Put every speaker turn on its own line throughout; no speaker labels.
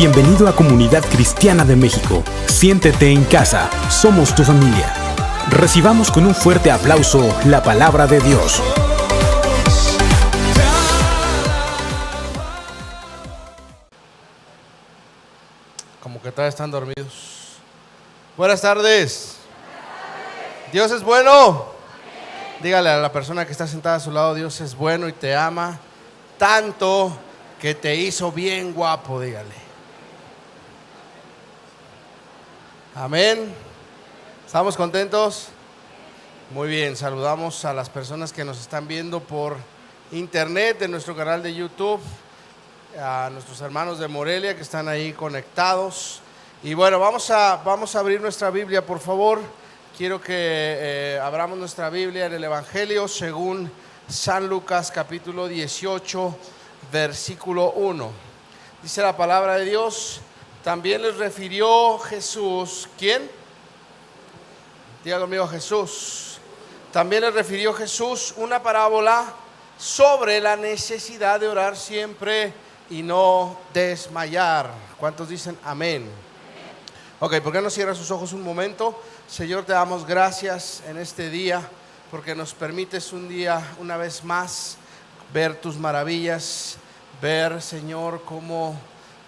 Bienvenido a Comunidad Cristiana de México. Siéntete en casa, somos tu familia. Recibamos con un fuerte aplauso la palabra de Dios.
Como que todavía están dormidos. Buenas tardes. Dios es bueno. Dígale a la persona que está sentada a su lado: Dios es bueno y te ama tanto que te hizo bien guapo. Dígale. Amén. ¿Estamos contentos? Muy bien, saludamos a las personas que nos están viendo por internet, en nuestro canal de YouTube, a nuestros hermanos de Morelia que están ahí conectados. Y bueno, vamos a abrir nuestra Biblia, por favor. Quiero que abramos nuestra Biblia en el Evangelio según San Lucas, capítulo 18, versículo 1. Dice la palabra de Dios: también les refirió Jesús. ¿Quién? Diga conmigo: Jesús. También les refirió Jesús una parábola sobre la necesidad de orar siempre y no desmayar. ¿Cuántos dicen amén? Ok, ¿por qué no cierra sus ojos un momento? Señor, te damos gracias en este día porque nos permites un día, una vez más, ver tus maravillas, ver, Señor, cómo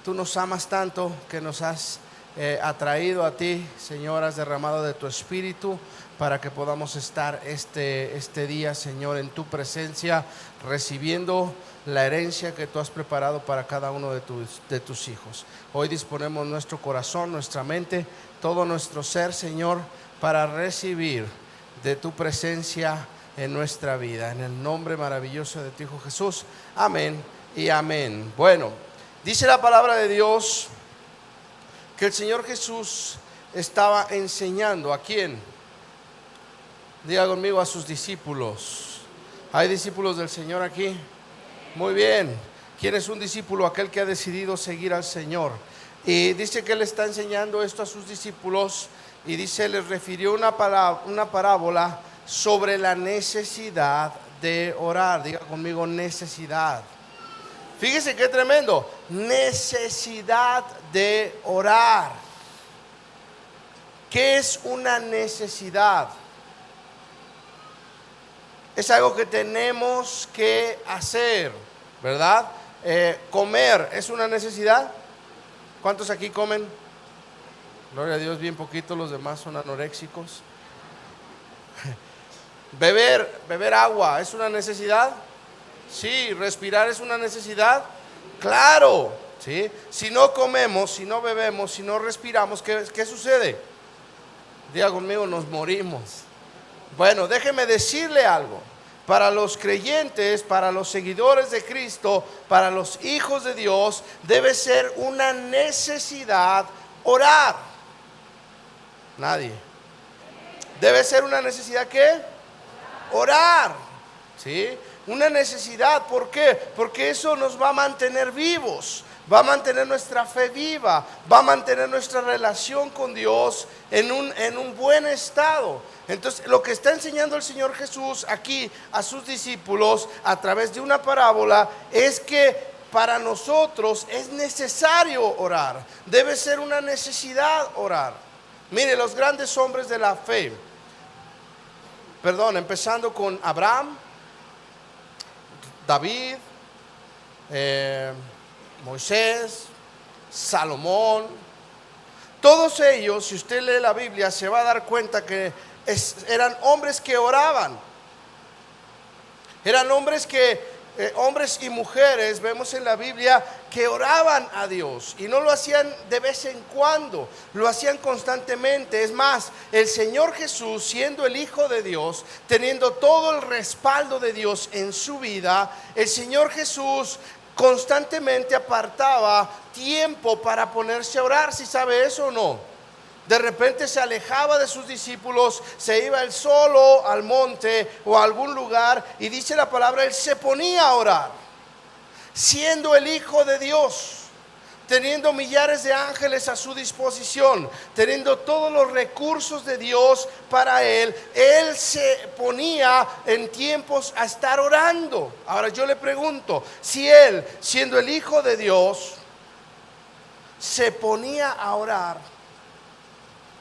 tú nos amas tanto que nos has atraído a ti, Señor, has derramado de tu espíritu para que podamos estar este día, Señor, en tu presencia, recibiendo la herencia que tú has preparado para cada uno de tus hijos. Hoy disponemos nuestro corazón, nuestra mente, todo nuestro ser, Señor, para recibir de tu presencia en nuestra vida. En el nombre maravilloso de tu Hijo Jesús. Amén y amén. Bueno, dice la palabra de Dios que el Señor Jesús estaba enseñando. ¿A quién? Diga conmigo: a sus discípulos. ¿Hay discípulos del Señor aquí? Muy bien. ¿Quién es un discípulo? Aquel que ha decidido seguir al Señor. Y dice que Él está enseñando esto a sus discípulos. Y dice, les refirió una parábola sobre la necesidad de orar. Diga conmigo: necesidad. Fíjese qué tremendo. Necesidad de orar. ¿Qué es una necesidad? Es algo que tenemos que hacer, ¿verdad? Comer es una necesidad. ¿Cuántos aquí comen? Gloria a Dios, bien poquito, los demás son anoréxicos. Beber agua es una necesidad. Sí. Respirar es una necesidad. Claro, ¿sí? Si no comemos, si no bebemos, si no respiramos, ¿qué sucede? Diga conmigo: nos morimos. Bueno, déjeme decirle algo. Para los creyentes, para los seguidores de Cristo, para los hijos de Dios, debe ser una necesidad orar. Nadie. Debe ser una necesidad, ¿qué? Orar. ¿Sí? Una necesidad. ¿Por qué? Porque eso nos va a mantener vivos, va a mantener nuestra fe viva, va a mantener nuestra relación con Dios en un buen estado. Entonces, lo que está enseñando el Señor Jesús aquí a sus discípulos a través de una parábola es que para nosotros es necesario orar. Debe ser una necesidad orar. Mire, los grandes hombres de la fe, empezando con Abraham, David, Moisés, Salomón, todos ellos, si usted lee la Biblia, se va a dar cuenta que eran hombres que oraban. Eran hombres hombres y mujeres, vemos en la Biblia, que oraban a Dios. Y no lo hacían de vez en cuando, lo hacían constantemente. Es más, el Señor Jesús, siendo el Hijo de Dios, teniendo todo el respaldo de Dios en su vida, el Señor Jesús constantemente apartaba tiempo para ponerse a orar. ¿Si sabe eso o no? De repente se alejaba de sus discípulos, se iba él solo al monte o a algún lugar, y dice la palabra, él se ponía a orar, siendo el Hijo de Dios, teniendo millares de ángeles a su disposición, teniendo todos los recursos de Dios para él se ponía en tiempos a estar orando. Ahora yo le pregunto, si él, siendo el Hijo de Dios, se ponía a orar.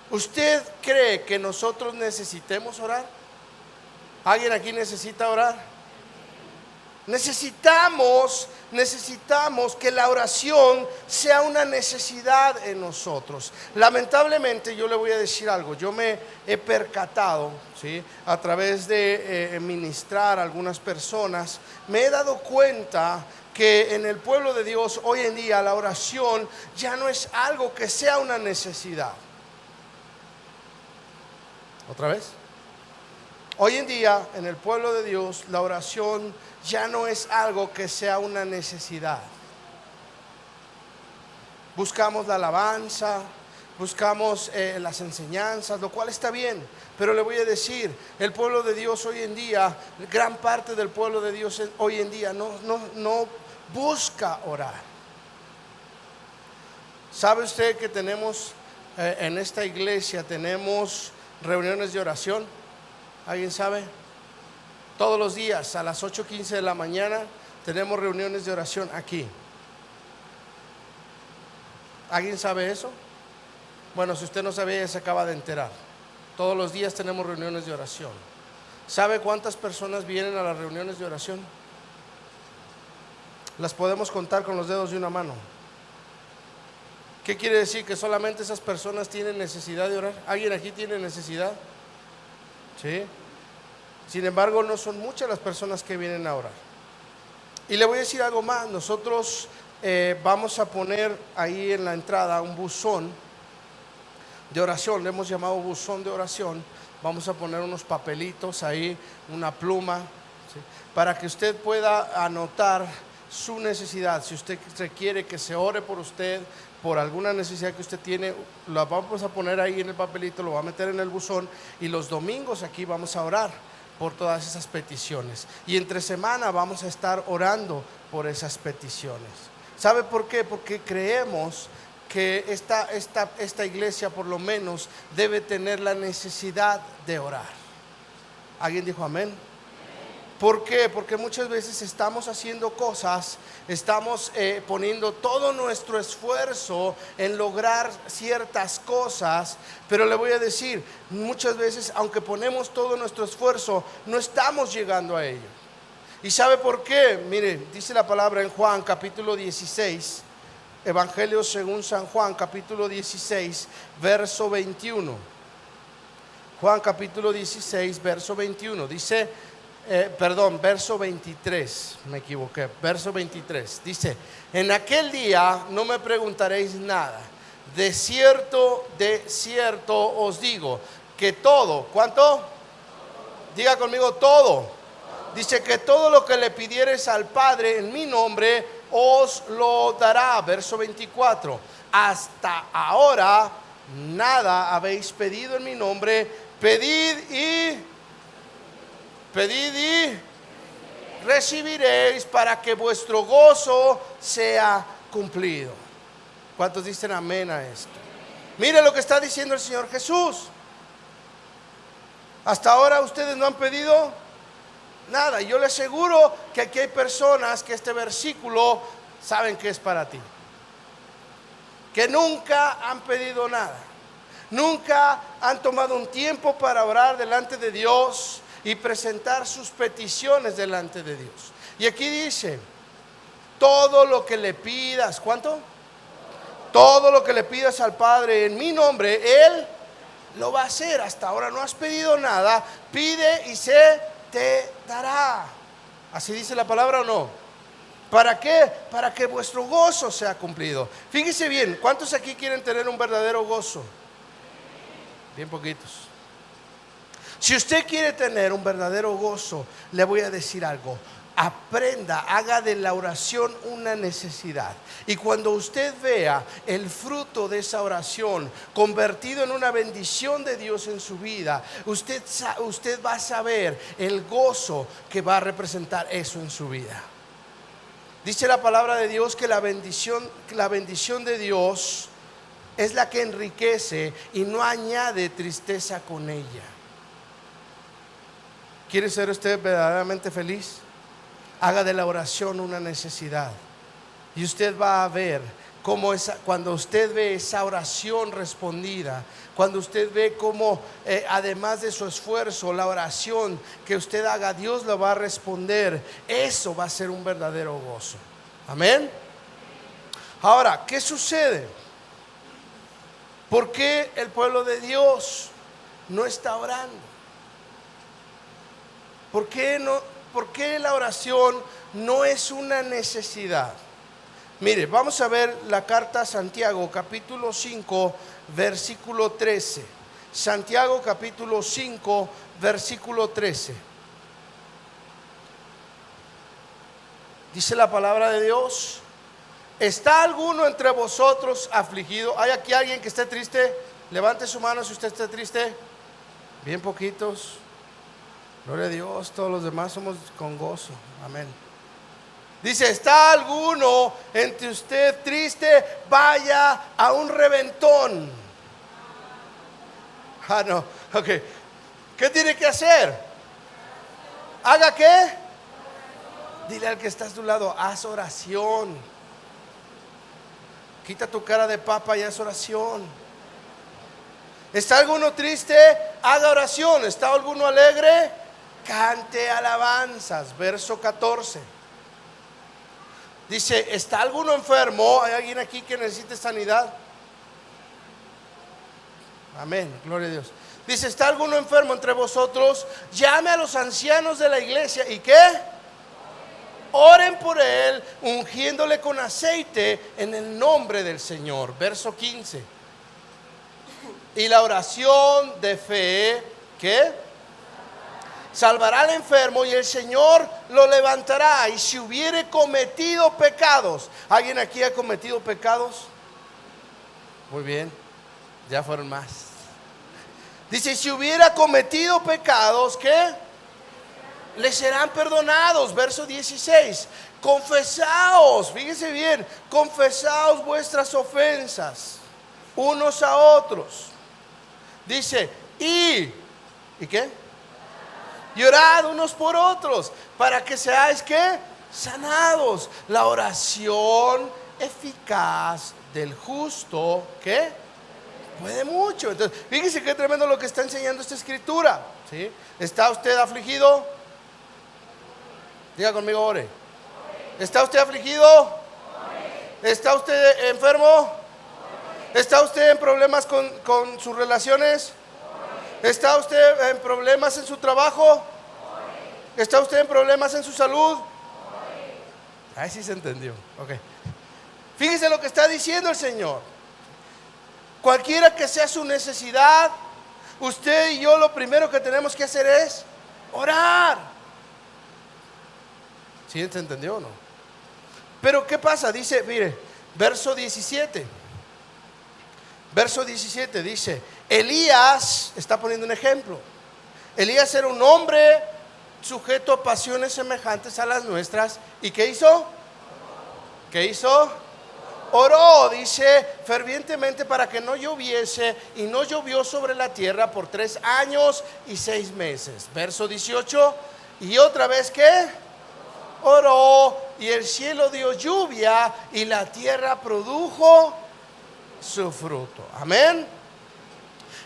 ¿Usted cree que nosotros necesitemos orar? ¿Alguien aquí necesita orar? Necesitamos que la oración sea una necesidad en nosotros. Lamentablemente, yo le voy a decir algo. Yo me he percatado, ¿sí?, a través de ministrar a algunas personas, me he dado cuenta que en el pueblo de Dios hoy en día la oración ya no es algo que sea una necesidad. ¿Otra vez? Hoy en día en el pueblo de Dios la oración ya no es algo que sea una necesidad. Buscamos la alabanza, buscamos las enseñanzas, lo cual está bien, pero le voy a decir, el pueblo de Dios hoy en día, gran parte del pueblo de Dios hoy en día no busca orar. ¿Sabe usted que tenemos en esta iglesia tenemos reuniones de oración? ¿Alguien sabe? Todos los días a las 8:15 de la mañana tenemos reuniones de oración aquí. ¿Alguien sabe eso? Bueno, si usted no sabía, ya se acaba de enterar. Todos los días tenemos reuniones de oración. ¿Sabe cuántas personas vienen a las reuniones de oración? Las podemos contar con los dedos de una mano. ¿Qué quiere decir? Que solamente esas personas tienen necesidad de orar. ¿Alguien aquí tiene necesidad? ¿Sí? Sin embargo, no son muchas las personas que vienen a orar. Y le voy a decir algo más. Nosotros vamos a poner ahí en la entrada un buzón de oración. Le hemos llamado buzón de oración. Vamos a poner unos papelitos ahí, una pluma, ¿sí?, para que usted pueda anotar su necesidad. Si usted requiere que se ore por usted, por alguna necesidad que usted tiene, la vamos a poner ahí en el papelito, lo va a meter en el buzón, y los domingos aquí vamos a orar por todas esas peticiones, y entre semana vamos a estar orando por esas peticiones. ¿Sabe por qué? Porque creemos que esta iglesia por lo menos debe tener la necesidad de orar. ¿Alguien dijo amén? ¿Por qué? Porque muchas veces estamos haciendo cosas, estamos poniendo todo nuestro esfuerzo en lograr ciertas cosas, pero le voy a decir, muchas veces aunque ponemos todo nuestro esfuerzo, no estamos llegando a ello. ¿Y sabe por qué? Mire, dice la palabra en Juan capítulo 16, Evangelio según San Juan capítulo 16, verso 21. Juan capítulo 16, verso 21, dice... verso 23, me equivoqué, verso 23, dice: en aquel día no me preguntaréis nada, de cierto os digo, que todo, ¿cuánto? Diga conmigo, todo. Dice que todo lo que le pidiereis al Padre en mi nombre, os lo dará. Verso 24, hasta ahora nada habéis pedido en mi nombre, pedid y recibiréis, para que vuestro gozo sea cumplido. ¿Cuántos dicen amén a esto? Mire lo que está diciendo el Señor Jesús. Hasta ahora ustedes no han pedido nada. Yo le aseguro que aquí hay personas que este versículo saben que es para ti, que nunca han pedido nada, nunca han tomado un tiempo para orar delante de Dios y presentar sus peticiones delante de Dios. Y aquí dice: todo lo que le pidas, ¿cuánto? Todo lo que le pidas al Padre en mi nombre, Él lo va a hacer. Hasta ahora no has pedido nada, pide y se te dará. ¿Así dice la palabra o no? ¿Para qué? Para que vuestro gozo sea cumplido. Fíjese bien, ¿cuántos aquí quieren tener un verdadero gozo? Bien poquitos. Si usted quiere tener un verdadero gozo, le voy a decir algo: aprenda, haga de la oración una necesidad. Y cuando usted vea el fruto de esa oración convertido en una bendición de Dios en su vida, usted va a saber el gozo que va a representar eso en su vida. Dice la palabra de Dios que la bendición de Dios es la que enriquece y no añade tristeza con ella. ¿Quiere ser usted verdaderamente feliz? Haga de la oración una necesidad, y usted va a ver cuando usted ve esa oración respondida, cuando usted ve cómo además de su esfuerzo, la oración que usted haga, Dios la va a responder, eso va a ser un verdadero gozo. Amén. Ahora, ¿qué sucede? ¿Por qué el pueblo de Dios no está orando? ¿Por qué la oración no es una necesidad? Mire, vamos a ver la carta a Santiago, capítulo 5, versículo 13. Santiago, capítulo 5, versículo 13. Dice la palabra de Dios: ¿está alguno entre vosotros afligido? ¿Hay aquí alguien que esté triste? Levante su mano si usted está triste. Bien poquitos. Gloria a Dios, todos los demás somos con gozo. Amén. Dice: ¿está alguno entre usted triste? Vaya a un reventón. No, ok. ¿Qué tiene que hacer? ¿Haga qué? Dile al que está a tu lado: haz oración. Quita tu cara de papa y haz oración. ¿Está alguno triste? Haga oración. ¿Está alguno alegre? Cante alabanzas. Verso 14. Dice: ¿está alguno enfermo? ¿Hay alguien aquí que necesite sanidad? Amén, gloria a Dios. Dice: ¿está alguno enfermo entre vosotros? Llame a los ancianos de la iglesia. ¿Y qué? Oren por él, ungiéndole con aceite en el nombre del Señor. Verso 15. Y la oración de fe, ¿qué? Salvará al enfermo, y el Señor lo levantará. Y si hubiere cometido pecados, ¿alguien aquí ha cometido pecados? Muy bien, ya fueron más. Dice: si hubiera cometido pecados, ¿qué? Le serán perdonados. Verso 16. Confesaos, fíjense bien, confesaos vuestras ofensas unos a otros. Dice: ¿y qué? Y orad unos por otros, para que seáis ¿qué? Sanados. La oración eficaz del justo, ¿qué? Puede mucho. Entonces, fíjese qué tremendo lo que está enseñando esta escritura, ¿sí? ¿Está usted afligido? Diga conmigo: ore. ¿Está usted afligido? ¿Está usted enfermo? ¿Está usted en problemas con sus relaciones? ¿Está usted en problemas en su trabajo? ¿Está usted en problemas en su salud? Ahí sí se entendió. Okay. Fíjese lo que está diciendo el Señor. Cualquiera que sea su necesidad, usted y yo lo primero que tenemos que hacer es orar. ¿Sí se entendió o no? Pero ¿qué pasa? Dice, mire, verso 17. Verso 17 dice: Elías, está poniendo un ejemplo. Elías era un hombre sujeto a pasiones semejantes a las nuestras. ¿Y qué hizo? ¿Qué hizo? Oró, dice, fervientemente para que no lloviese, y no llovió sobre la tierra por 3 años y 6 meses. Verso 18. Y otra vez, ¿qué? Oró, y el cielo dio lluvia, y la tierra produjo su fruto. Amén.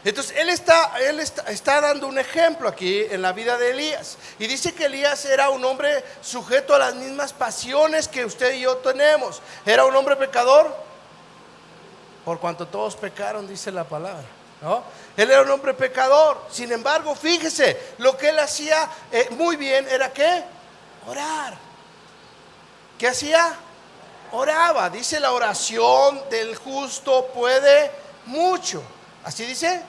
Entonces él está dando un ejemplo aquí en la vida de Elías, y dice que Elías era un hombre sujeto a las mismas pasiones que usted y yo tenemos. Era un hombre pecador, por cuanto todos pecaron, dice la palabra, ¿no? Él era un hombre pecador. Sin embargo, fíjese, lo que él hacía muy bien era ¿qué? Orar. ¿Qué hacía? Oraba. Dice: la oración del justo puede mucho. Así dice.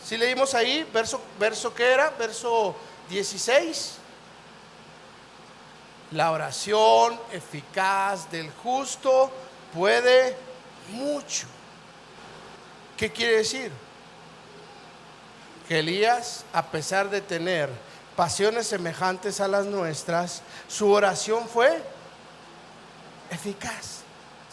Si leímos ahí, verso ¿qué era? Verso 16. La oración eficaz del justo puede mucho. ¿Qué quiere decir? Que Elías, a pesar de tener pasiones semejantes a las nuestras, su oración fue eficaz,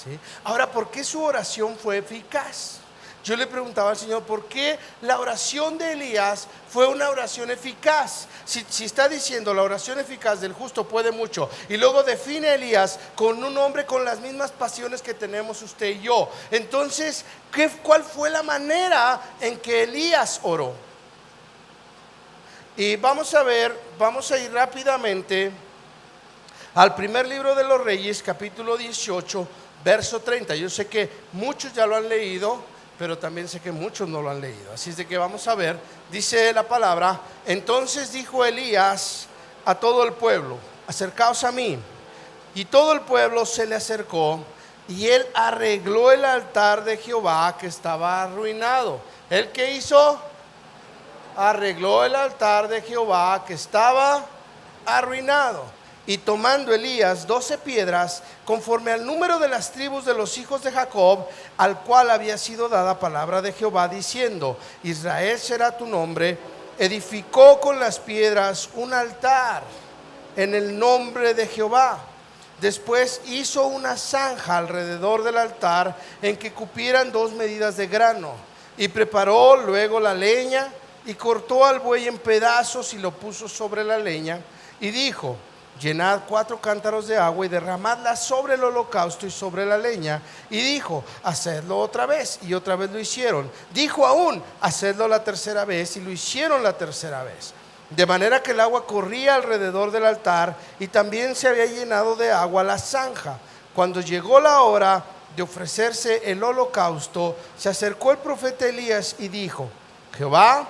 ¿sí? Ahora, ¿por qué su oración fue eficaz? yo le preguntaba al Señor, ¿por qué la oración de Elías fue una oración eficaz? Si está diciendo la oración eficaz del justo puede mucho, y luego define a Elías con un hombre con las mismas pasiones que tenemos usted y yo, entonces, ¿cuál fue la manera en que Elías oró? Y vamos a ir rápidamente al primer libro de los Reyes, capítulo 18, verso 30. Yo sé que muchos ya lo han leído, pero también sé que muchos no lo han leído. Así es de que vamos a ver, dice la palabra: entonces dijo Elías a todo el pueblo, acercaos a mí. Y todo el pueblo se le acercó, y él arregló el altar de Jehová que estaba arruinado. ¿Él qué hizo? Arregló el altar de Jehová que estaba arruinado. Y tomando Elías 12 piedras, conforme al número de las tribus de los hijos de Jacob, al cual había sido dada palabra de Jehová, diciendo: Israel será tu nombre, edificó con las piedras un altar en el nombre de Jehová. Después hizo una zanja alrededor del altar en que cupieran 2 medidas de grano, y preparó luego la leña, y cortó al buey en pedazos y lo puso sobre la leña, y dijo: llenad 4 cántaros de agua y derramadla sobre el holocausto y sobre la leña. Y dijo: hacedlo otra vez. Y otra vez lo hicieron. Dijo aún: hacedlo la tercera vez. Y lo hicieron la tercera vez. De manera que el agua corría alrededor del altar, y también se había llenado de agua la zanja. Cuando llegó la hora de ofrecerse el holocausto, se acercó el profeta Elías y dijo: Jehová,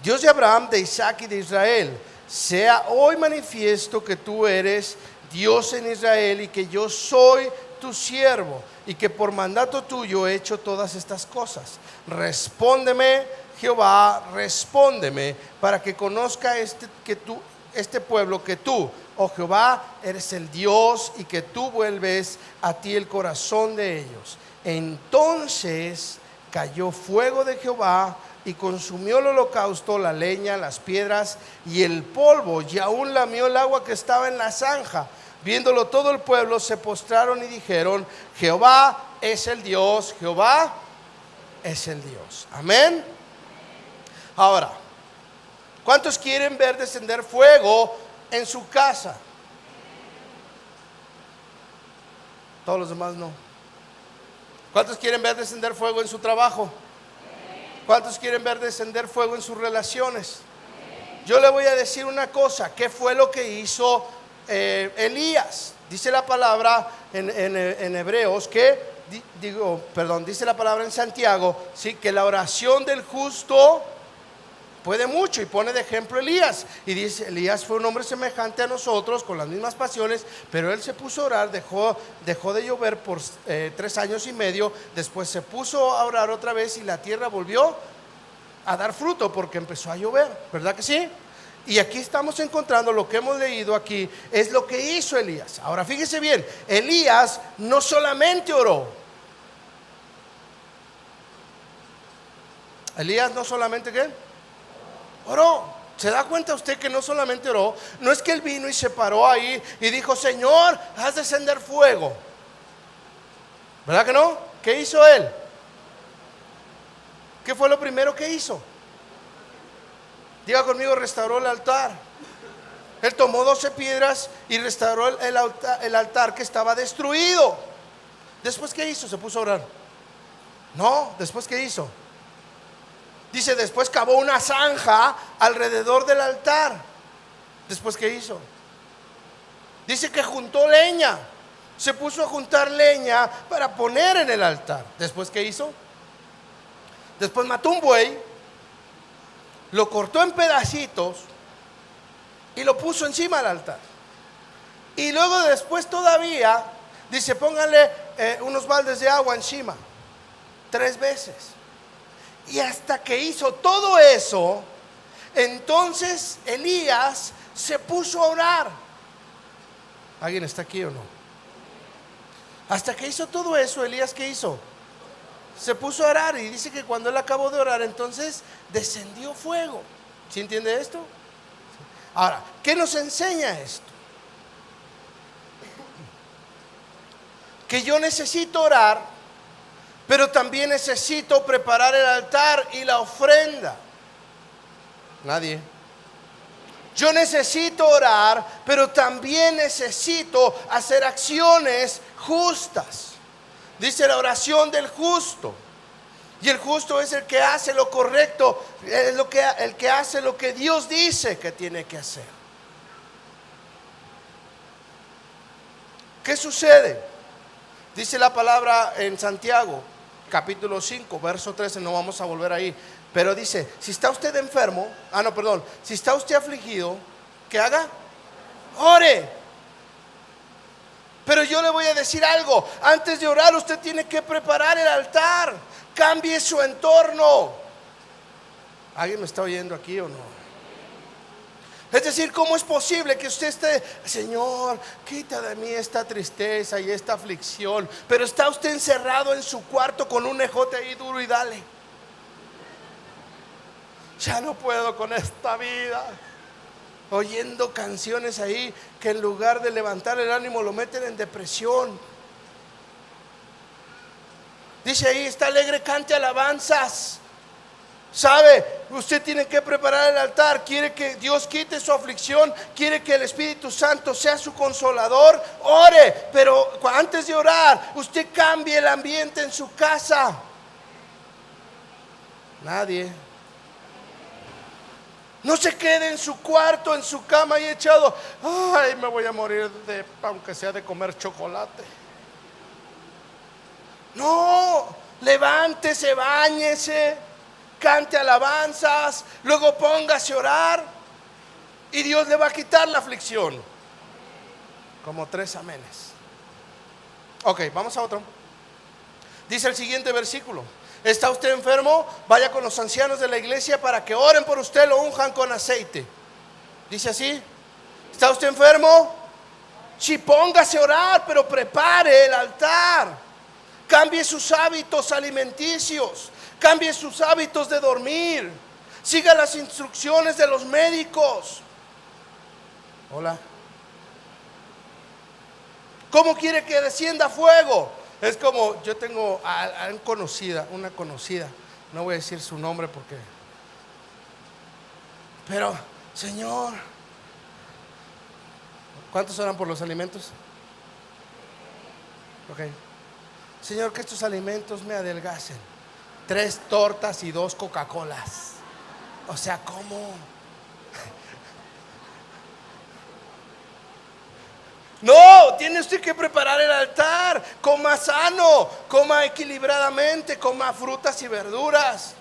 Dios de Abraham, de Isaac y de Israel, sea hoy manifiesto que tú eres Dios en Israel, y que yo soy tu siervo, y que por mandato tuyo he hecho todas estas cosas. Respóndeme, Jehová, respóndeme, para que conozca este pueblo que tú, oh Jehová, eres el Dios, y que tú vuelves a ti el corazón de ellos. Entonces cayó fuego de Jehová y consumió el holocausto, la leña, las piedras y el polvo, y aún lamió el agua que estaba en la zanja. Viéndolo todo el pueblo, se postraron y dijeron: Jehová es el Dios, Jehová es el Dios. Amén. Ahora, ¿cuántos quieren ver descender fuego en su casa? Todos los demás no. ¿Cuántos quieren ver descender fuego en su trabajo? ¿Cuántos quieren ver descender fuego en sus relaciones? Yo le voy a decir una cosa. ¿Qué fue lo que hizo Elías? Dice la palabra en Hebreos que, dice la palabra en Santiago, sí, que la oración del justo puede mucho, y pone de ejemplo Elías. Y dice: Elías fue un hombre semejante a nosotros, con las mismas pasiones, pero él se puso a orar, dejó de llover por 3 años y medio. Después se puso a orar otra vez, y la tierra volvió a dar fruto, porque empezó a llover, ¿verdad que sí? Y aquí estamos encontrando lo que hemos leído aquí, es lo que hizo Elías. Ahora fíjese bien, Elías no solamente oró. Elías no solamente ¿qué? Oró. ¿Se da cuenta usted que no solamente oró? No es que él vino y se paró ahí y dijo: Señor, haz descender fuego. ¿Verdad que no? ¿Qué hizo él? ¿Qué fue lo primero que hizo? Diga conmigo: restauró el altar. Él tomó 12 piedras y restauró el altar que estaba destruido. ¿Después qué hizo? ¿Se puso a orar? No, ¿después qué hizo? Dice: después cavó una zanja alrededor del altar. ¿Después qué hizo? Dice que juntó leña. Se puso a juntar leña para poner en el altar. ¿Después qué hizo? Después mató un buey, lo cortó en pedacitos y lo puso encima del altar. Y luego después todavía, dice: pónganle unos baldes de agua encima 3 veces. Y hasta que hizo todo eso, entonces Elías se puso a orar. ¿Alguien está aquí o no? Hasta que hizo todo eso, Elías, ¿qué hizo? Se puso a orar, y dice que cuando él acabó de orar, entonces descendió fuego. ¿Sí entiende esto? Ahora, ¿qué nos enseña esto? Que yo necesito orar pero también necesito preparar el altar y la ofrenda. Nadie. Yo necesito orar, pero también necesito hacer acciones justas. Dice la oración del justo. Y el justo es el que hace lo correcto, es el que hace lo que Dios dice que tiene que hacer. ¿Qué sucede? Dice la palabra en Santiago, capítulo 5, verso 13, no vamos a volver ahí. Pero dice, si está usted enfermo, si está usted afligido, ¿qué haga? Ore. Pero yo le voy a decir algo, antes de orar usted tiene que preparar el altar, cambie su entorno. ¿Alguien me está oyendo aquí o no? Es decir, ¿cómo es posible que usted esté, Señor, quita de mí esta tristeza y esta aflicción, pero está usted encerrado en su cuarto con un ejote ahí duro y dale? Ya no puedo con esta vida. Oyendo canciones ahí que en lugar de levantar el ánimo lo meten en depresión. Dice ahí, está alegre, cante alabanzas. ¿Sabe? Usted tiene que preparar el altar. Quiere que Dios quite su aflicción, quiere que el Espíritu Santo sea su consolador. Ore, pero antes de orar, usted cambie el ambiente en su casa. Nadie. No se quede en su cuarto, en su cama ahí echado. Ay, me voy a morir aunque sea de comer chocolate. No, levántese, báñese, cante alabanzas, luego póngase a orar y Dios le va a quitar la aflicción. Como 3 amenes. Ok, vamos a otro. Dice el siguiente versículo: ¿está usted enfermo? Vaya con los ancianos de la iglesia para que oren por usted, lo unjan con aceite. Dice así. ¿Está usted enfermo? Sí, póngase a orar, pero prepare el altar. Cambie sus hábitos alimenticios, cambie sus hábitos de dormir, siga las instrucciones de los médicos. Hola. ¿Cómo quiere que descienda fuego? Es como, yo tengo una conocida, no voy a decir su nombre porque, pero, Señor, ¿cuántos oran por los alimentos? Ok. Señor, que estos alimentos me adelgacen. 3 tortas y 2 Coca-Colas. O sea, ¿cómo? No, tiene usted que preparar el altar. Coma sano, coma equilibradamente, coma frutas y verduras.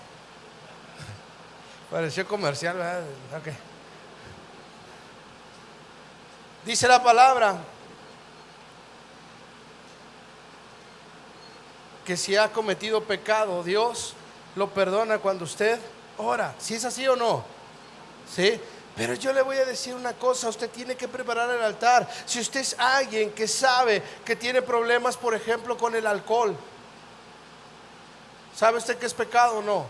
Pareció comercial, ¿verdad? Okay. Dice la palabra que si ha cometido pecado, Dios lo perdona cuando usted ora. ¿Sí es así o no? ¿Sí? Pero yo le voy a decir una cosa, usted tiene que preparar el altar. Si usted es alguien que sabe que tiene problemas, por ejemplo, con el alcohol, ¿sabe usted que es pecado o no?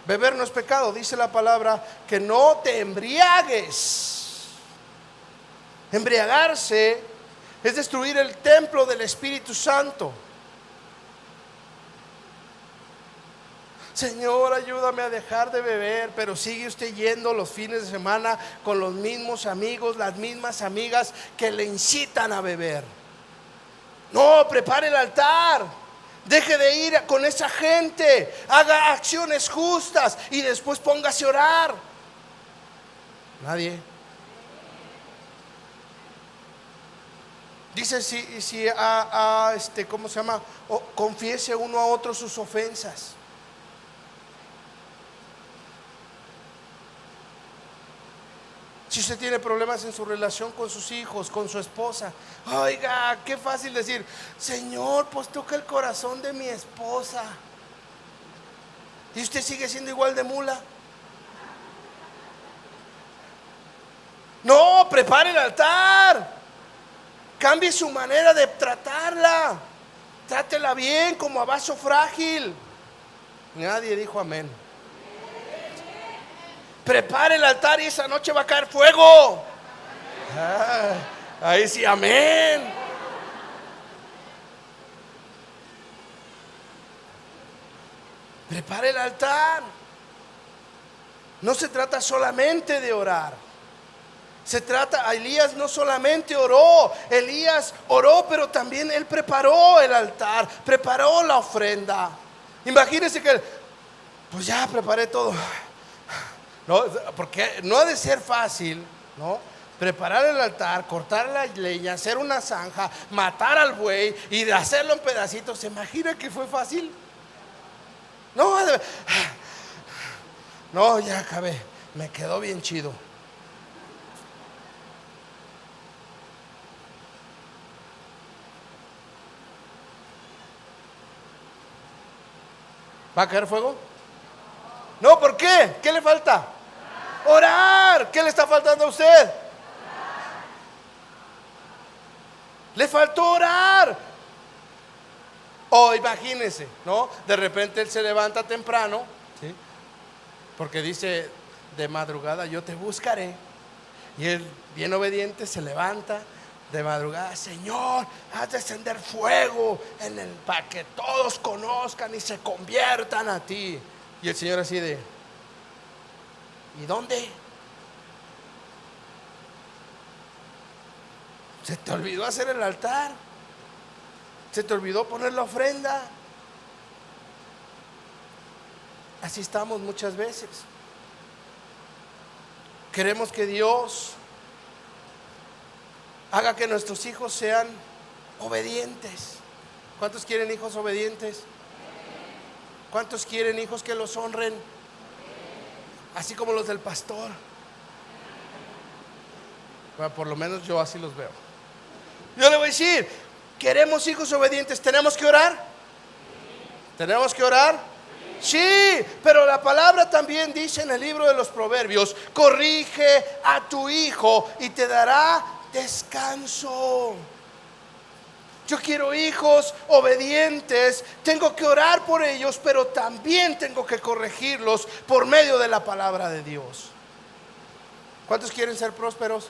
Beber no es pecado, dice la palabra que no te embriagues. Embriagarse es destruir el templo del Espíritu Santo. Señor, ayúdame a dejar de beber, pero sigue usted yendo los fines de semana con los mismos amigos, las mismas amigas que le incitan a beber. No, prepare el altar. Deje de ir con esa gente. Haga acciones justas y después póngase a orar. Nadie. Dice si ¿cómo se llama? Confiese uno a otro sus ofensas. Si usted tiene problemas en su relación con sus hijos, con su esposa, oiga, qué fácil decir, Señor, pues toca el corazón de mi esposa. Y usted sigue siendo igual de mula. No, prepare el altar. Cambie su manera de tratarla. Trátela bien, como a vaso frágil. Nadie dijo amén. Prepare el altar y esa noche va a caer fuego. Ahí sí, amén. Prepare el altar. No se trata solamente de orar. Elías no solamente oró, Elías oró, pero también él preparó el altar, preparó la ofrenda. Imagínense que, pues ya preparé todo. No, porque no ha de ser fácil, ¿no? Preparar el altar, cortar la leña, hacer una zanja, matar al buey y hacerlo en pedacitos. ¿Se imagina que fue fácil? No, ya acabé. Me quedó bien chido. ¿Va a caer fuego? No, ¿por qué? ¿Qué le falta? Orar. ¿Qué le está faltando a usted? Le faltó orar. O imagínese, ¿no? De repente él se levanta temprano, ¿sí? Porque dice, de madrugada yo te buscaré. Y él, bien obediente, se levanta de madrugada. Señor, haz descender fuego para que todos conozcan y se conviertan a ti. Y el Señor así de, ¿y dónde? Se te olvidó hacer el altar. Se te olvidó poner la ofrenda. Así estamos muchas veces. Queremos que Dios haga que nuestros hijos sean obedientes. ¿Cuántos quieren hijos obedientes? ¿Cuántos quieren hijos que los honren? Así como los del pastor. Bueno, por lo menos yo así los veo. Yo le voy a decir, queremos hijos obedientes. ¿Tenemos que orar? ¿Tenemos que orar? Sí, pero la palabra también dice en el libro de los Proverbios: corrige a tu hijo y te dará descanso. Yo quiero hijos obedientes. Tengo que orar por ellos, pero también tengo que corregirlos por medio de la palabra de Dios. ¿Cuántos quieren ser prósperos?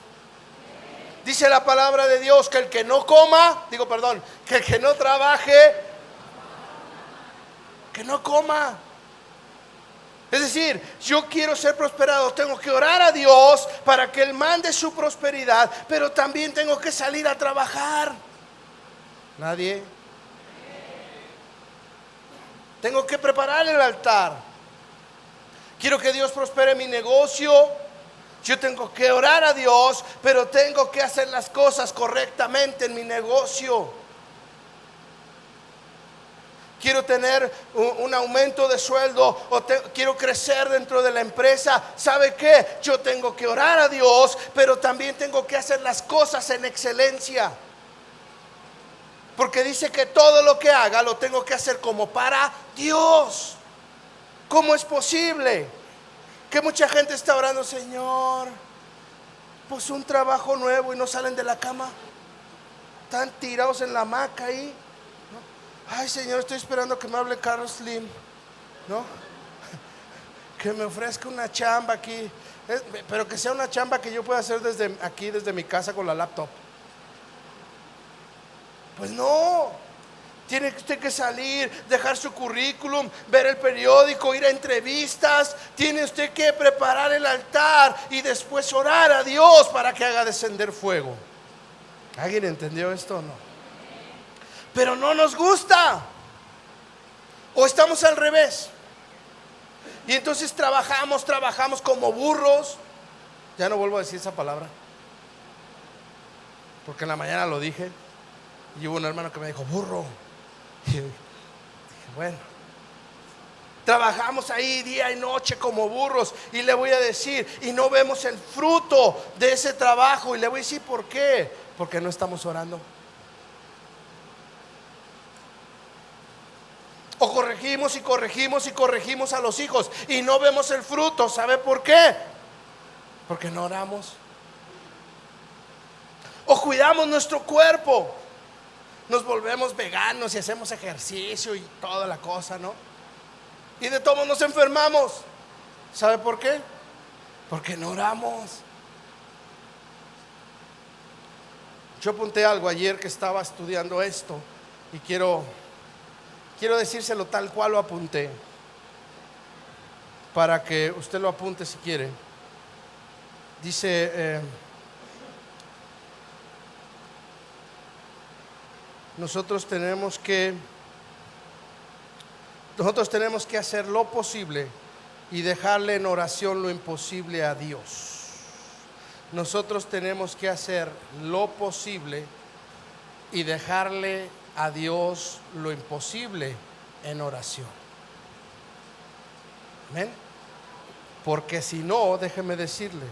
Dice la palabra de Dios que el que no que el que no trabaje, que no coma. Es decir, yo quiero ser prosperado, tengo que orar a Dios para que Él mande su prosperidad, pero también tengo que salir a trabajar. ¿Nadie? Tengo que preparar el altar. Quiero que Dios prospere mi negocio. Yo tengo que orar a Dios, pero tengo que hacer las cosas correctamente en mi negocio. Quiero tener un aumento de sueldo o quiero crecer dentro de la empresa. ¿Sabe qué? Yo tengo que orar a Dios, pero también tengo que hacer las cosas en excelencia. Porque dice que todo lo que haga lo tengo que hacer como para Dios. ¿Cómo es posible que mucha gente está orando, Señor, pues un trabajo nuevo, y no salen de la cama? Están tirados en la hamaca ahí, ¿no? Ay, Señor, estoy esperando que me hable Carlos Slim, ¿no? Que me ofrezca una chamba aquí, pero que sea una chamba que yo pueda hacer desde aquí, desde mi casa con la laptop. Pues no, tiene usted que salir, dejar su currículum, ver el periódico, ir a entrevistas. Tiene usted que preparar el altar y después orar a Dios para que haga descender fuego. ¿Alguien entendió esto o no? Pero no nos gusta. O estamos al revés. Y entonces trabajamos como burros. Ya no vuelvo a decir esa palabra, porque en la mañana lo dije. Y hubo un hermano que me dijo, burro. Y dije, bueno, trabajamos ahí día y noche como burros. Y le voy a decir, y no vemos el fruto de ese trabajo. Y le voy a decir, ¿por qué? Porque no estamos orando. O corregimos y corregimos y corregimos a los hijos y no vemos el fruto. ¿Sabe por qué? Porque no oramos. O cuidamos nuestro cuerpo, nos volvemos veganos y hacemos ejercicio y toda la cosa, ¿no? Y de todos nos enfermamos. ¿Sabe por qué? Porque no oramos. Yo apunté algo ayer que estaba estudiando esto y quiero decírselo tal cual lo apunté. para que usted lo apunte si quiere. Dice, nosotros tenemos que hacer lo posible y dejarle en oración lo imposible a Dios. Nosotros tenemos que hacer lo posible y dejarle a Dios lo imposible en oración. ¿Amén? Porque si no, déjeme decirle,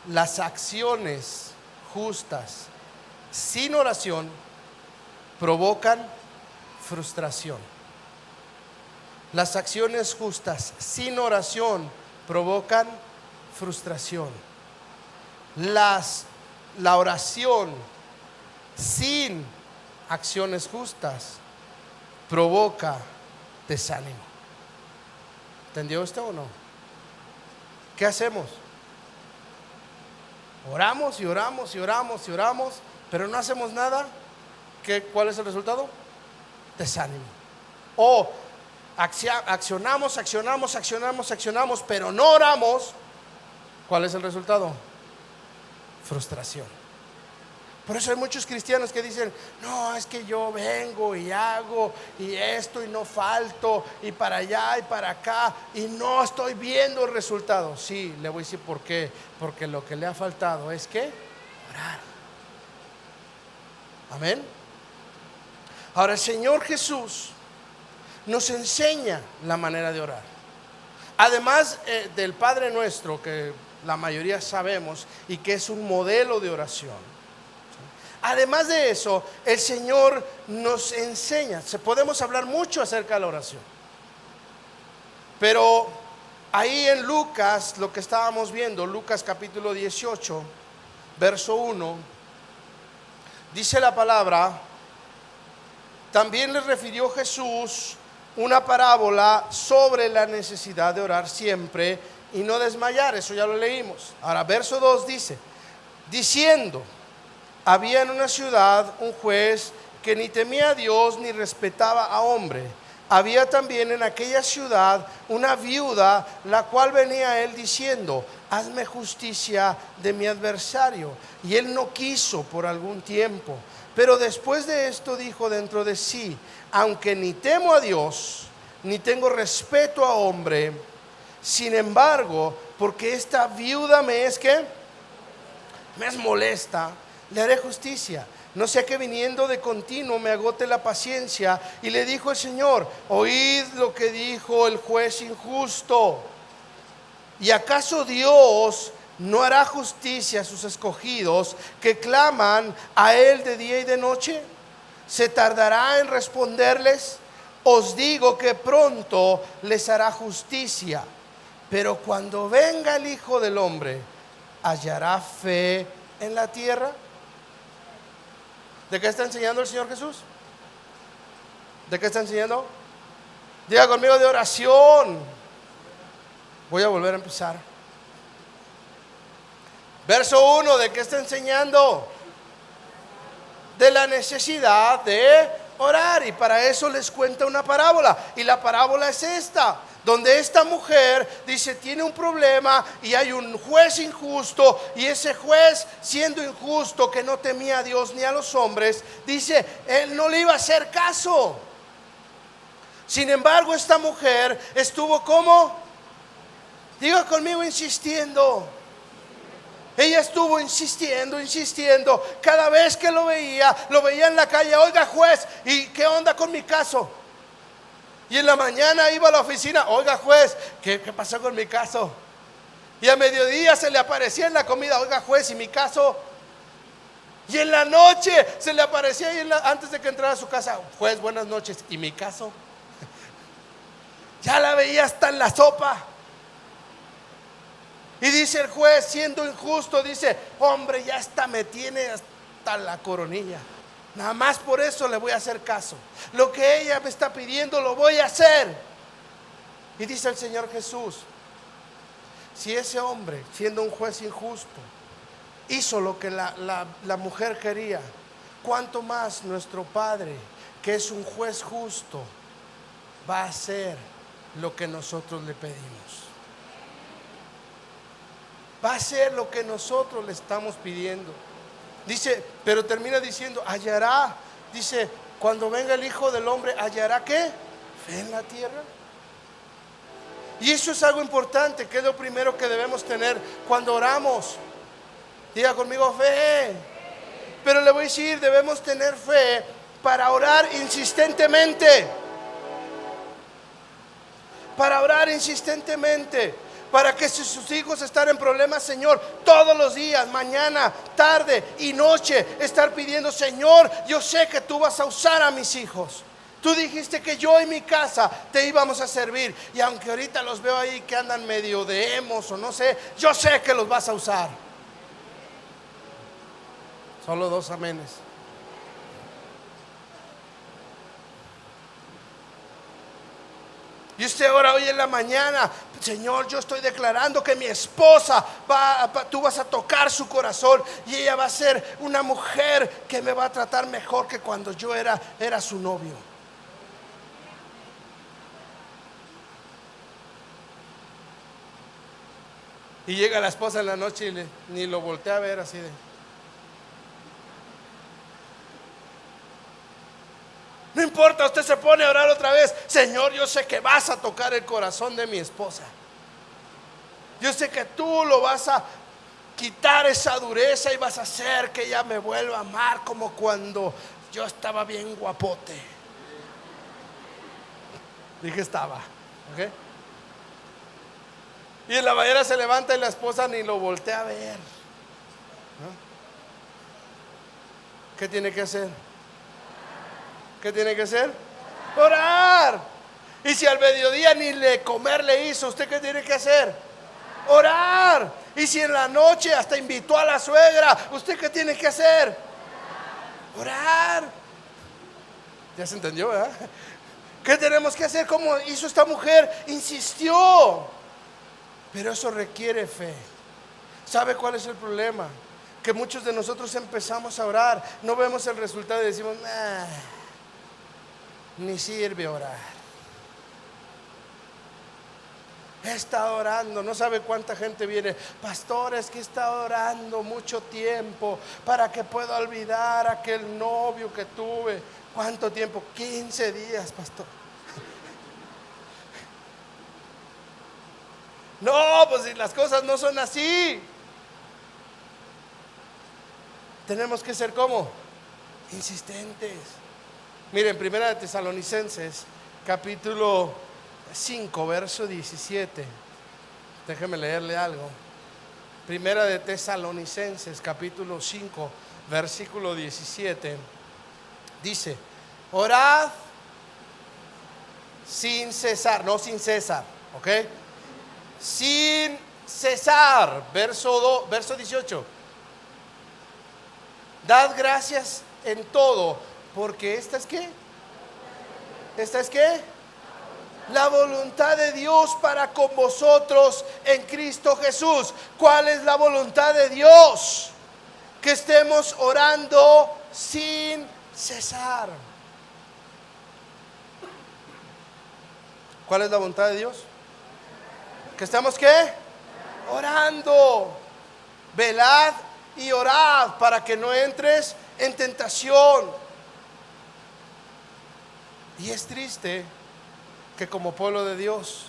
las acciones justas sin oración provocan frustración. Las acciones justas sin oración provocan frustración. La oración sin acciones justas provoca desánimo. ¿Entendió usted o no? ¿Qué hacemos? Oramos y oramos y oramos y oramos, pero no hacemos nada. ¿Cuál es el resultado? Desánimo. O accionamos, pero no oramos. ¿Cuál es el resultado? Frustración. Por eso hay muchos cristianos que dicen, no, es que yo vengo y hago y esto y no falto y para allá y para acá y no estoy viendo el resultado. Sí, le voy a decir por qué. Porque lo que le ha faltado es que orar. Amén. Ahora el Señor Jesús nos enseña la manera de orar. Además del Padre Nuestro, que la mayoría sabemos y que es un modelo de oración. Además de eso, el Señor nos enseña. Podemos hablar mucho acerca de la oración, pero ahí en Lucas, lo que estábamos viendo, Lucas capítulo 18, verso 1, dice la palabra: también les refirió Jesús una parábola sobre la necesidad de orar siempre y no desmayar. Eso ya lo leímos. Ahora verso 2 dice, diciendo: había en una ciudad un juez que ni temía a Dios ni respetaba a hombre. Había también en aquella ciudad una viuda, la cual venía a él diciendo: hazme justicia de mi adversario. Y él no quiso por algún tiempo. Pero después de esto dijo dentro de sí: aunque ni temo a Dios, ni tengo respeto a hombre, sin embargo, porque esta viuda me es molesta, le haré justicia, no sea que viniendo de continuo me agote la paciencia. Y le dijo el Señor: oíd lo que dijo el juez injusto. ¿Y acaso Dios no hará justicia a sus escogidos que claman a Él de día y de noche? ¿Se tardará en responderles? Os digo que pronto les hará justicia. Pero cuando venga el Hijo del Hombre, ¿hallará fe en la tierra? ¿De qué está enseñando el Señor Jesús? ¿De qué está enseñando? Diga conmigo: de oración. Voy a volver a empezar. Verso 1, ¿de qué está enseñando? De la necesidad de orar. Y para eso les cuenta una parábola. Y la parábola es esta, donde esta mujer dice tiene un problema y hay un juez injusto, y ese juez, siendo injusto, que no temía a Dios ni a los hombres, dice él no le iba a hacer caso. Sin embargo, esta mujer estuvo como, diga conmigo, insistiendo. Ella estuvo insistiendo. Cada vez que lo veía en la calle: oiga juez, ¿y qué onda con mi caso? Y en la mañana iba a la oficina: oiga juez, ¿qué pasó con mi caso? Y a mediodía se le aparecía en la comida: oiga juez, ¿y mi caso? Y en la noche se le aparecía antes de que entrara a su casa: juez, buenas noches, ¿y mi caso? Ya la veía hasta en la sopa. Y dice el juez, siendo injusto, dice: hombre, ya me tiene hasta la coronilla. Nada más por eso le voy a hacer caso. Lo que ella me está pidiendo lo voy a hacer. Y dice el Señor Jesús: si ese hombre, siendo un juez injusto, hizo lo que la mujer quería, ¿cuánto más nuestro Padre, que es un juez justo, va a hacer lo que nosotros le pedimos. Va a hacer lo que nosotros le estamos pidiendo. Dice, pero termina diciendo, hallará. Dice, cuando venga el Hijo del Hombre, ¿hallará qué? Fe en la tierra. Y eso es algo importante, que es lo primero que debemos tener cuando oramos. Diga conmigo, fe. Pero le voy a decir, debemos tener fe para orar insistentemente. Para orar insistentemente. Para que si sus hijos están en problemas, Señor, todos los días, mañana, tarde y noche, estar pidiendo, Señor, yo sé que tú vas a usar a mis hijos. Tú dijiste que yo y mi casa te íbamos a servir. Y aunque ahorita los veo ahí que andan medio de emos o no sé, yo sé que los vas a usar. Solo 2 amenes. Y usted ora hoy en la mañana, Señor, yo estoy declarando que mi esposa tú vas a tocar su corazón y ella va a ser una mujer que me va a tratar mejor que cuando yo era su novio. Y llega la esposa en la noche y ni lo voltea a ver así de... No importa, usted se pone a orar otra vez. Señor, yo sé que vas a tocar el corazón de mi esposa. Yo sé que tú lo vas a quitar esa dureza y vas a hacer que ella me vuelva a amar como cuando yo estaba bien guapote. Dije estaba, ¿ok? Y en la mañana se levanta y la esposa ni lo voltea a ver, ¿no? ¿Qué tiene que hacer? ¿Qué tiene que hacer? Orar. Y si al mediodía ni le comer le hizo, ¿usted qué tiene que hacer? Orar. Y si en la noche hasta invitó a la suegra, ¿usted qué tiene que hacer? Orar. ¿Ya se entendió, verdad? ¿Qué tenemos que hacer? Como hizo esta mujer, insistió. Pero eso requiere fe. ¿Sabe cuál es el problema? Que muchos de nosotros empezamos a orar, no vemos el resultado y decimos, ni sirve orar. Está orando, no sabe cuánta gente viene, pastor, es que está orando mucho tiempo para que pueda olvidar aquel novio que tuve. ¿Cuánto tiempo? 15 días, pastor. No, pues si las cosas no son así. Tenemos que ser ¿cómo? Insistentes. Miren, Primera de Tesalonicenses, capítulo 5, verso 17. Déjeme leerle algo. Primera de Tesalonicenses, capítulo 5, versículo 17. Dice, orad sin cesar, no sin cesar, ¿ok? Sin cesar, verso 18. Dad gracias en todo, porque esta es ¿qué? ¿Esta es qué? La voluntad de Dios para con vosotros en Cristo Jesús. ¿Cuál es la voluntad de Dios? Que estemos orando sin cesar. ¿Cuál es la voluntad de Dios? ¿Que estamos qué? Orando. Velad y orad para que no entres en tentación. Y es triste que como pueblo de Dios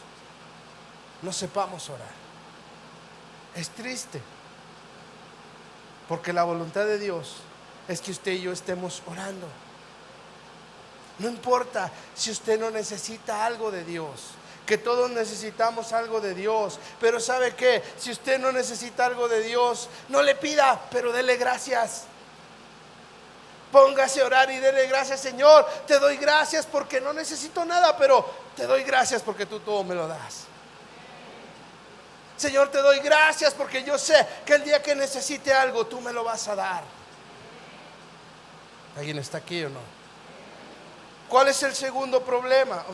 no sepamos orar. Es triste, porque la voluntad de Dios es que usted y yo estemos orando. No importa si usted no necesita algo de Dios, que todos necesitamos algo de Dios, pero ¿sabe qué? Si usted no necesita algo de Dios, no le pida, pero dele gracias. Póngase a orar y dele gracias. Señor, te doy gracias porque no necesito nada, pero te doy gracias porque tú todo me lo das. Señor, te doy gracias porque yo sé que el día que necesite algo, tú me lo vas a dar. ¿Alguien está aquí o no? ¿Cuál es el segundo problema?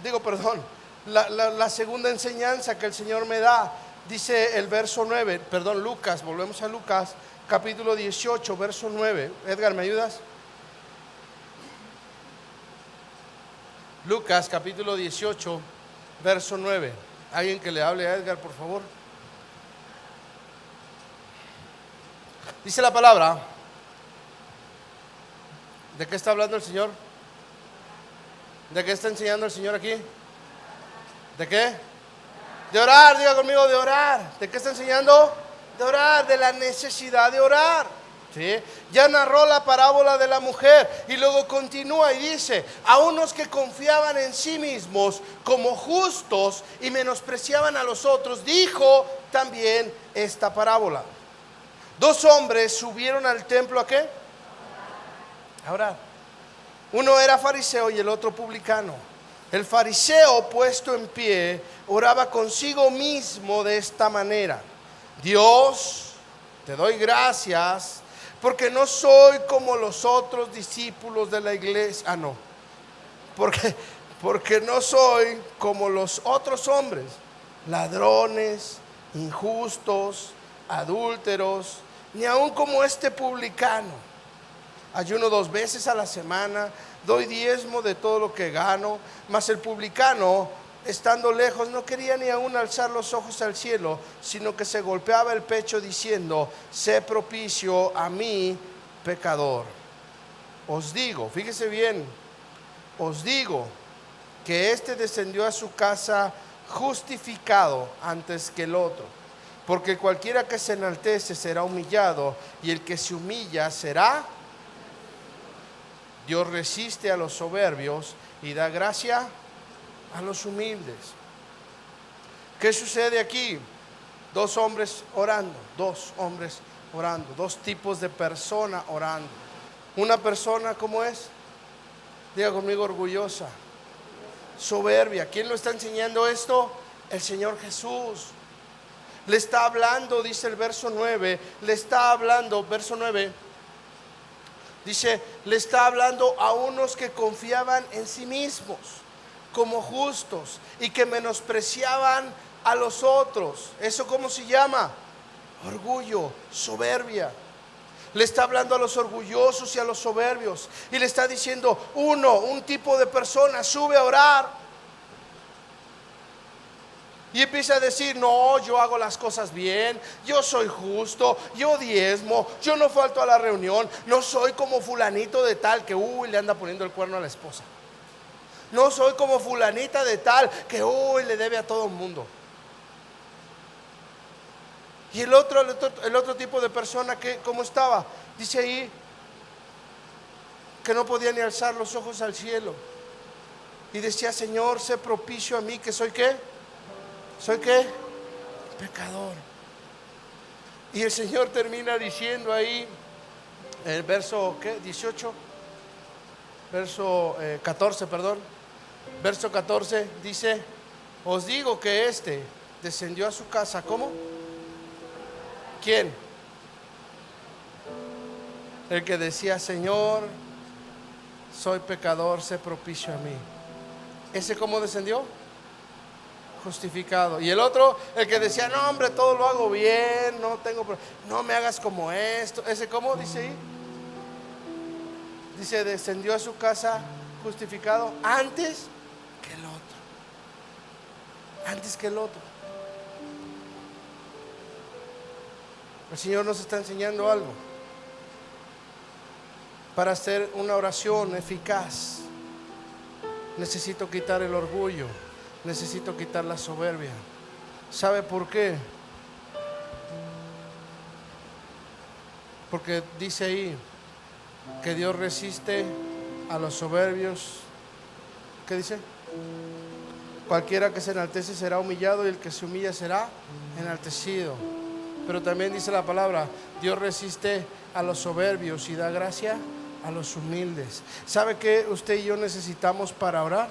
La segunda enseñanza que el Señor me da. Dice el verso 9, Lucas, volvemos a Lucas, capítulo 18, verso 9. Edgar, ¿me ayudas? Lucas, capítulo 18, verso 9. Alguien que le hable a Edgar, por favor. Dice la palabra. ¿De qué está hablando el Señor? ¿De qué está enseñando el Señor aquí? ¿De qué? De orar, diga conmigo, de orar. ¿De qué está enseñando? De orar, de la necesidad de orar. ¿Sí? Ya narró la parábola de la mujer y luego continúa y dice: a unos que confiaban en sí mismos como justos y menospreciaban a los otros, dijo también esta parábola. Dos hombres subieron al templo ¿a qué? A orar. Uno era fariseo y el otro publicano. El fariseo, puesto en pie, oraba consigo mismo de esta manera: Dios, te doy gracias porque no soy como los otros discípulos de la iglesia. Porque no soy como los otros hombres, ladrones, injustos, adúlteros, ni aun como este publicano. Ayuno 2 veces a la semana, doy diezmo de todo lo que gano. Mas el publicano, estando lejos, no quería ni aun alzar los ojos al cielo, sino que se golpeaba el pecho diciendo: sé propicio a mí, pecador. Os digo, fíjese bien, os digo que este descendió a su casa justificado antes que el otro. Porque cualquiera que se enaltece será humillado, y el que se humilla será. Dios resiste a los soberbios y da gracia a los humildes. ¿Qué sucede aquí? Dos hombres orando, dos tipos de persona orando. Una persona, ¿cómo es? Diga conmigo, orgullosa, soberbia. ¿Quién lo está enseñando esto? El Señor Jesús. Le está hablando, dice el verso 9, le está hablando, verso 9, dice, le está hablando a unos que confiaban en sí mismos como justos y que menospreciaban a los otros. ¿Eso cómo se llama? Orgullo, soberbia. Le está hablando a los orgullosos y a los soberbios y le está diciendo: un tipo de persona sube a orar y empieza a decir: no, yo hago las cosas bien, yo soy justo, yo diezmo, yo no falto a la reunión, no soy como fulanito de tal que le anda poniendo el cuerno a la esposa. No soy como fulanita de tal que le debe a todo el mundo. Y el otro tipo de persona, que ¿cómo estaba? Dice ahí que no podía ni alzar los ojos al cielo y decía: Señor, sé propicio a mí, que soy ¿qué? ¿Soy qué? Pecador. Y el Señor termina diciendo ahí, en el verso ¿qué? 18, verso 14, perdón. Verso 14 dice: os digo que este descendió a su casa. ¿Cómo? ¿Quién? El que decía: Señor, soy pecador, sé propicio a mí. ¿Ese cómo descendió? Justificado. Y el otro, el que decía: no, hombre, todo lo hago bien, no me hagas como esto. ¿Ese cómo dice ahí? Dice: descendió a su casa justificado antes que el otro. Antes que el otro. El Señor nos está enseñando algo. Para hacer una oración eficaz, necesito quitar el orgullo, necesito quitar la soberbia. ¿Sabe por qué? Porque dice ahí que Dios resiste a los soberbios. ¿Qué dice? Cualquiera que se enaltece será humillado, y el que se humilla será enaltecido. Pero también dice la palabra: Dios resiste a los soberbios y da gracia a los humildes. ¿Sabe qué usted y yo necesitamos para orar?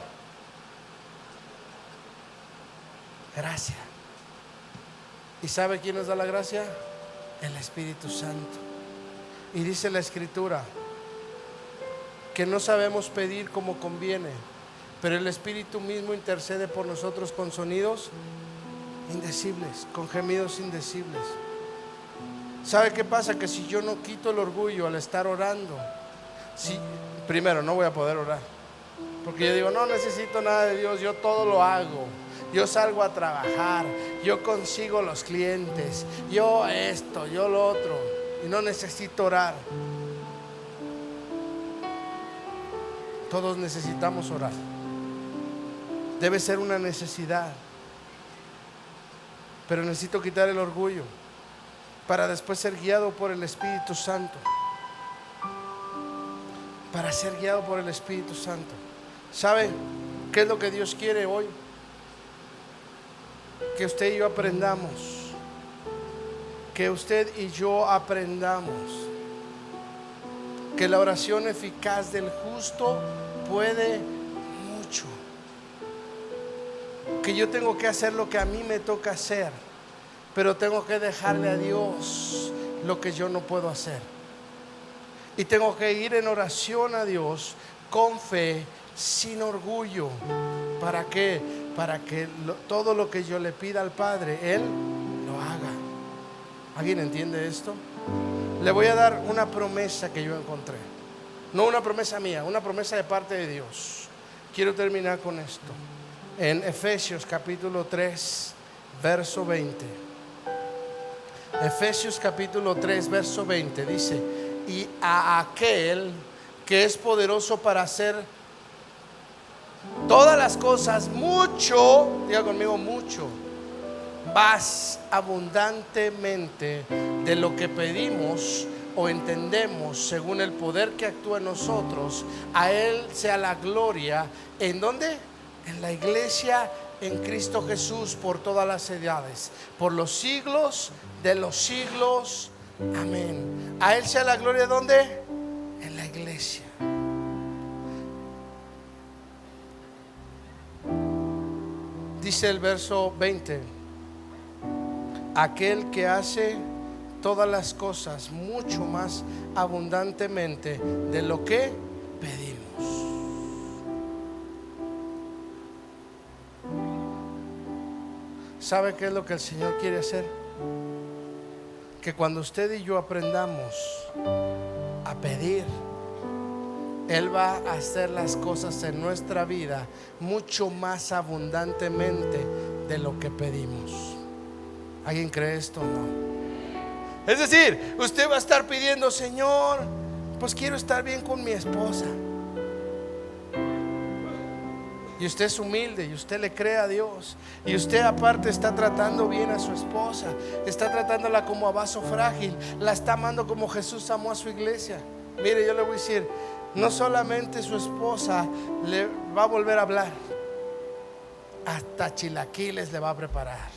Gracia. ¿Y sabe quién nos da la gracia? El Espíritu Santo. Y dice la Escritura que no sabemos pedir como conviene, pero el Espíritu mismo intercede por nosotros con sonidos indecibles, con gemidos indecibles. ¿Sabe qué pasa? Que si yo no quito el orgullo al estar orando, primero no voy a poder orar. Porque yo digo, no necesito nada de Dios, yo todo lo hago. Yo salgo a trabajar, yo consigo los clientes, yo esto, yo lo otro, y no necesito orar. Todos necesitamos orar. Debe ser una necesidad. Pero necesito quitar el orgullo para después ser guiado por el Espíritu Santo. Para ser guiado por el Espíritu Santo. ¿Sabe qué es lo que Dios quiere hoy? Que usted y yo aprendamos. Que usted y yo aprendamos que la oración eficaz del justo puede mucho. Que yo tengo que hacer lo que a mí me toca hacer, pero tengo que dejarle a Dios lo que yo no puedo hacer. Y tengo que ir en oración a Dios con fe, sin orgullo. ¿Para qué? Para que todo lo que yo le pida al Padre, Él lo haga. ¿Alguien entiende esto? Le voy a dar una promesa que yo encontré. No una promesa mía, una promesa de parte de Dios. Quiero terminar con esto. En Efesios capítulo 3, verso 20. Efesios capítulo 3, verso 20 dice: y a aquel que es poderoso para hacer todas las cosas mucho, diga conmigo, mucho más abundantemente de lo que pedimos o entendemos, según el poder que actúa en nosotros, a Él sea la gloria. ¿En dónde? En la iglesia, en Cristo Jesús, por todas las edades, por los siglos de los siglos. Amén. A Él sea la gloria, ¿dónde? En la iglesia. Dice el verso 20: aquel que hace todas las cosas mucho más abundantemente de lo que pedimos. ¿Sabe qué es lo que el Señor quiere hacer? Que cuando usted y yo aprendamos a pedir, Él va a hacer las cosas en nuestra vida mucho más abundantemente de lo que pedimos. ¿Alguien cree esto o no? Es decir, usted va a estar pidiendo: Señor, pues quiero estar bien con mi esposa. Y usted es humilde y usted le cree a Dios. Y usted aparte está tratando bien a su esposa. Está tratándola como a vaso frágil. La está amando como Jesús amó a su iglesia. Mire, yo le voy a decir, no solamente su esposa le va a volver a hablar, hasta chilaquiles le va a preparar.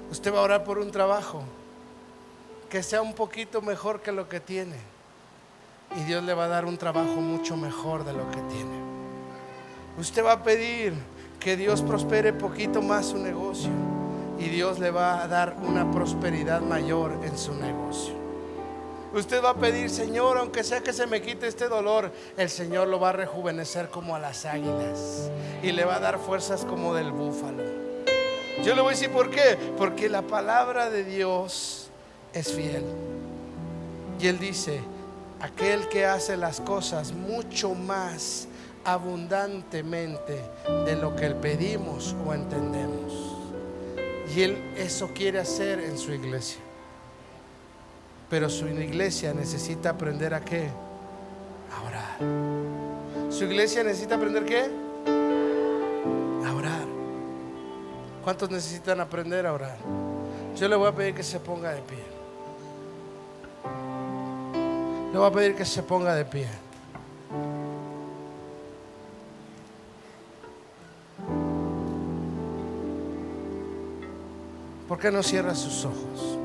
Usted va a orar por un trabajo que sea un poquito mejor que lo que tiene, y Dios le va a dar un trabajo mucho mejor de lo que tiene. Usted va a pedir que Dios prospere poquito más su negocio, y Dios le va a dar una prosperidad mayor en su negocio. Usted va a pedir: Señor, aunque sea que se me quite este dolor, el Señor lo va a rejuvenecer como a las águilas y le va a dar fuerzas como del búfalo. Yo le voy a decir por qué. Porque la palabra de Dios es fiel. Y Él dice: aquel que hace las cosas mucho más abundantemente de lo que pedimos o entendemos. Y Él eso quiere hacer en su iglesia. Pero su iglesia necesita aprender ¿a qué? A orar. Su iglesia necesita aprender ¿qué? A orar. ¿Cuántos necesitan aprender a orar? Yo le voy a pedir que se ponga de pie. Le voy a pedir que se ponga de pie. ¿Por qué no cierra sus ojos?